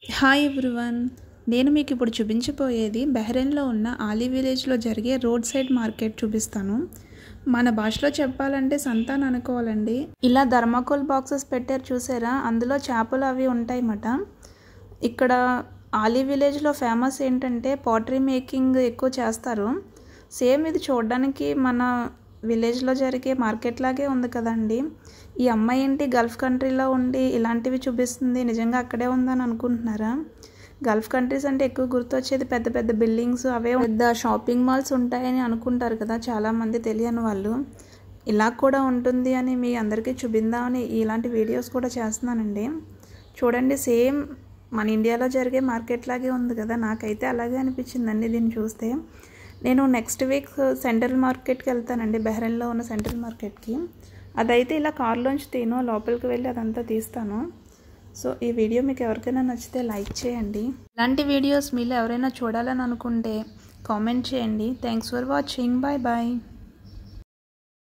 Hi everyone, నేను మీకు ఇప్పుడు చూపించబోయేది బహ్రెయిన్లో ఉన్న ఆలీ విలేజ్లో జరిగే రోడ్ సైడ్ మార్కెట్ చూపిస్తాను. మన భాషలో చెప్పాలంటే సంత అని అనుకోవాలండి. ఇలా థర్మాకోల్ బాక్సెస్ పెట్టారు చూసారా, అందులో చేపలు అవి ఉంటాయన్నమాట. ఇక్కడ ఆలీ విలేజ్లో ఫేమస్ ఏంటంటే పాటరీ మేకింగ్ ఎక్కువ చేస్తారు. సేమ్ ఇది చూడడానికి మన విలేజ్లో జరిగే మార్కెట్ లాగే ఉంది కదండి. ఈ అమ్మాయి ఏంటి గల్ఫ్ కంట్రీలో ఉండి ఇలాంటివి చూపిస్తుంది, నిజంగా అక్కడే ఉందని అనుకుంటున్నారా? గల్ఫ్ కంట్రీస్ అంటే ఎక్కువ గుర్తొచ్చేది పెద్ద పెద్ద బిల్డింగ్స్, అవే పెద్ద షాపింగ్ మాల్స్ ఉంటాయని అనుకుంటారు కదా చాలామంది తెలియని వాళ్ళు. ఇలా కూడా ఉంటుంది అని మీ అందరికీ చూపిందామని ఇలాంటి వీడియోస్ కూడా చేస్తున్నానండి. చూడండి, సేమ్ మన ఇండియాలో జరిగే మార్కెట్ లాగే ఉంది కదా, నాకైతే అలాగే అనిపించిందండి దీన్ని చూస్తే. నేను నెక్స్ట్ వీక్ సెంట్రల్ మార్కెట్కి వెళ్తానండి, బహ్రెయిన్లో ఉన్న సెంట్రల్ మార్కెట్కి. అదైతే ఇలా కార్లోంచి లోపలికి వెళ్ళి అదంతా తీస్తాను. సో ఈ వీడియో మీకు ఎవరికైనా నచ్చితే లైక్ చేయండి. ఇలాంటి వీడియోస్ మీలో ఎవరైనా చూడాలని అనుకుంటే కామెంట్ చేయండి. Thanks for watching. Bye bye.